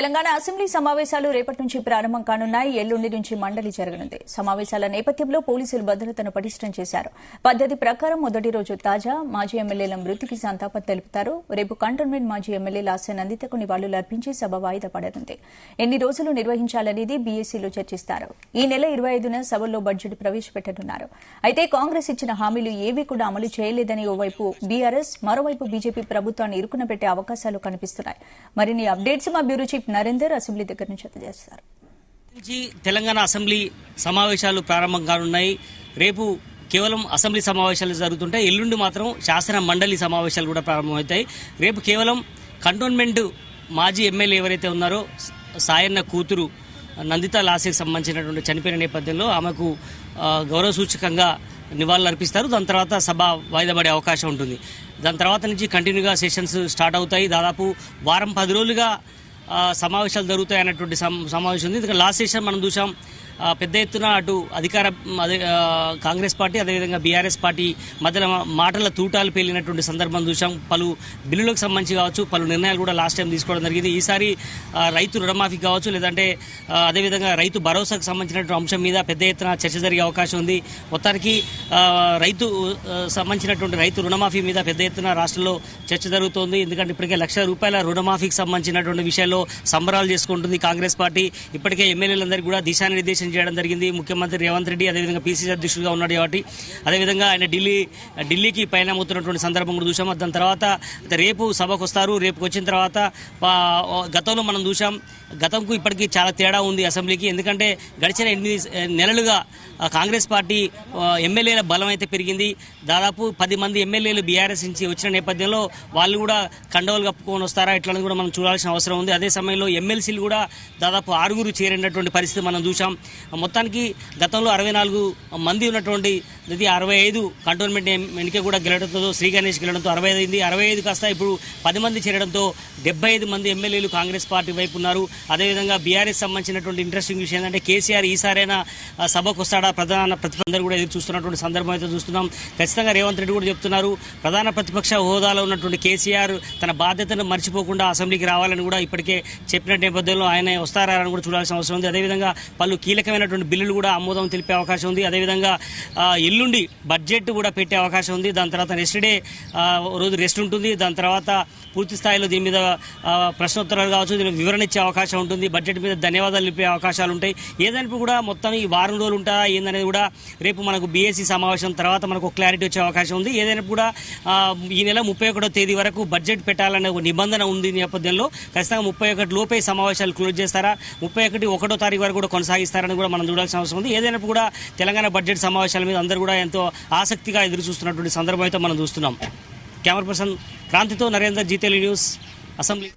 Telangana assembly సమావేశాలు రేపటి నుంచి ప్రారంభం కానున్నాయి. ఎల్లుండి నుంచి మండలి జరగనుంది. సమావేశాల నేపథ్యంలో పోలీసులు భద్రతను పటిష్టం చేశారు. పద్ధతి ప్రకారం మొదటి రోజు తాజా మాజీ ఎమ్మెల్యేల మృతికి సంతాపం తెలుపుతారు. రేపు కంటోన్మెంట్ మాజీ ఎమ్మెల్యే లాస్య నందితకు నివాళులు అర్పించి సభ వాయిదా పడనుంది. ఎన్ని రోజులు నిర్వహించాలనేది బీఎస్సీలో చర్చిస్తారు. ఈ నెల 25న సభలో బడ్జెట్ ప్రవేశపెట్టనున్నారు. అయితే కాంగ్రెస్ ఇచ్చిన హామీలు ఏవీ కూడా అమలు చేయలేదని ఓవైపు బీఆర్ఎస్, మరోవైపు బీజేపీ ప్రభుత్వాన్ని ఇరుకున పెట్టే అవకాశాలు కనిపిస్తున్నాయి. మరిన్ని అప్డేట్స్ మా బ్యూరో చీఫ్ నరేందర్ అసెంబ్లీ దగ్గర నుంచి అందజేస్తారు. తెలంగాణ అసెంబ్లీ సమావేశాలు ప్రారంభం కానున్నాయి. రేపు కేవలం అసెంబ్లీ సమావేశాలు జరుగుతుంటే ఎల్లుండి మాత్రం శాసన మండలి సమావేశాలు కూడా ప్రారంభమవుతాయి. రేపు కేవలం కంటోన్మెంట్ మాజీ ఎమ్మెల్యే ఎవరైతే ఉన్నారో సాయన్న కూతురు నందిత లాస్యకు సంబంధించినటువంటి చనిపోయిన నేపథ్యంలో ఆమెకు గౌరవ సూచకంగా నివాళులు అర్పిస్తారు. దాని తర్వాత సభ వాయిదా పడే అవకాశం ఉంటుంది. దాని తర్వాత నుంచి కంటిన్యూగా సెషన్స్ స్టార్ట్ అవుతాయి. దాదాపు వారం 10 రోజులుగా సమావేశాలు జరుగుతాయి అన్నటువంటి సమావేశం ఉంది. ఎందుకంటే లాస్ట్ సెషన్ మనం చూసాం, పెద్ద ఎత్తున అటు అధికార కాంగ్రెస్ పార్టీ అదేవిధంగా బీఆర్ఎస్ పార్టీ మధ్యలో మాటల తూటాలు పేలినటువంటి సందర్భం చూసాం. పలు బిల్లులకు సంబంధించి కావచ్చు, పలు నిర్ణయాలు కూడా లాస్ట్ టైం తీసుకోవడం జరిగింది. ఈసారి రైతు రుణమాఫీ కావచ్చు, లేదంటే అదేవిధంగా రైతు భరోసాకు సంబంధించినటువంటి అంశం మీద పెద్ద ఎత్తున చర్చ జరిగే అవకాశం ఉంది. మొత్తానికి రైతు సంబంధించినటువంటి రైతు రుణమాఫీ మీద పెద్ద ఎత్తున రాష్ట్రంలో చర్చ జరుగుతోంది. ఎందుకంటే ఇప్పటికే ₹1,00,000 రుణమాఫీకి సంబంధించినటువంటి విషయాల్లో సంబరాలు చేసుకుంటుంది కాంగ్రెస్ పార్టీ. ఇప్పటికే ఎమ్మెల్యేలందరికీ కూడా దిశానిర్దేశం చేయడం జరిగింది. ముఖ్యమంత్రి రేవంత్ రెడ్డి అదేవిధంగా పీసీసీ అధ్యక్షుడిగా ఉన్నాడు కాబట్టి, అదేవిధంగా ఆయన ఢిల్లీకి పయనమవుతున్నటువంటి సందర్భం కూడా చూసాం. దాని తర్వాత రేపు సభకు వస్తారు. రేపుకి వచ్చిన తర్వాత గతంలో మనం చూసాం, గతంకు ఇప్పటికీ చాలా తేడా ఉంది అసెంబ్లీకి. ఎందుకంటే గడిచిన 8 నెలలుగా కాంగ్రెస్ పార్టీ ఎమ్మెల్యేల బలం అయితే పెరిగింది. దాదాపు 10 మంది ఎమ్మెల్యేలు బీఆర్ఎస్ నుంచి వచ్చిన నేపథ్యంలో వాళ్ళు కూడా కండవలు కప్పుకొని వస్తారా ఇట్లా కూడా మనం చూడాల్సిన అవసరం ఉంది. అదే సమయంలో ఎమ్మెల్సీలు కూడా దాదాపు 6 చేరినటువంటి పరిస్థితి మనం చూసాం. మొత్తానికి గతంలో 64 మంది ఉన్నటువంటి 65 కంటోన్మెంట్ ఎన్నిక కూడా గెలవడంతో, శ్రీ గణేష్ గెలవడంతో 65 అయింది. 65 కాస్త ఇప్పుడు 10 మంది చేరడంతో 75 మంది ఎమ్మెల్యేలు కాంగ్రెస్ పార్టీ వైపు ఉన్నారు. అదేవిధంగా బీఆర్ఎస్ సంబంధించినటువంటి ఇంట్రెస్టింగ్ విషయం ఏంటంటే కేసీఆర్ ఈసారైనా సభకు వస్తాడా ప్రధాన ప్రతిపక్షాలు కూడా ఎదురు చూస్తున్నటువంటి సందర్భం అయితే చూస్తున్నాం. ఖచ్చితంగా రేవంత్ రెడ్డి కూడా చెప్తున్నారు, ప్రధాన ప్రతిపక్ష హోదాలో ఉన్నటువంటి కేసీఆర్ తన బాధ్యతను మర్చిపోకుండా అసెంబ్లీకి రావాలని కూడా ఇప్పటికే చెప్పిన నేపథ్యంలో ఆయన వస్తారని కూడా చూడాల్సిన అవసరం ఉంది. అదేవిధంగా పలు కీలకమైనటువంటి బిల్లులు కూడా ఆమోదం తెలిపే అవకాశం ఉంది. అదేవిధంగా ఎల్లుండి బడ్జెట్ కూడా పెట్టే అవకాశం ఉంది. దాని తర్వాత నెక్స్ట్ డే రోజు రెస్ట్ ఉంటుంది. దాని తర్వాత పూర్తి స్థాయిలో దీని మీద ప్రశ్నోత్తరాలు కావచ్చు, దీనికి వివరణ ఇచ్చే అవకాశం ఉంటుంది. బడ్జెట్ మీద ధన్యవాదాలు తెలిపే అవకాశాలు ఉంటాయి. ఏదైనా కూడా మొత్తం ఈ వారం రోజులు ఉంటా ఏందనేది కూడా రేపు మనకు బీఎస్సీ సమావేశం తర్వాత మనకు క్లారిటీ వచ్చే అవకాశం ఉంది. ఏదైనా కూడా ఈ నెల 31వ తేదీ వరకు బడ్జెట్ పెట్టాలనే ఒక నిబంధన ఉంది. నేపథ్యంలో ఖచ్చితంగా 31 లోపే సమావేశాలు క్లోజ్ చేస్తారా, 31వ తారీఖు వరకు కూడా కొనసాగిస్తారని కూడా మనం చూడాల్సిన అవసరం ఉంది. ఏదైనా కూడా తెలంగాణ బడ్జెట్ సమావేశాల మీద అందరూ కూడా ఎంతో ఆసక్తిగా ఎదురు చూస్తున్నటువంటి సందర్భం అయితే మనం చూస్తున్నాం. కెమెరా పర్సన్ క్రాంతితో నరేందర్, జీ తెలుగు న్యూస్, అసెంబ్లీ.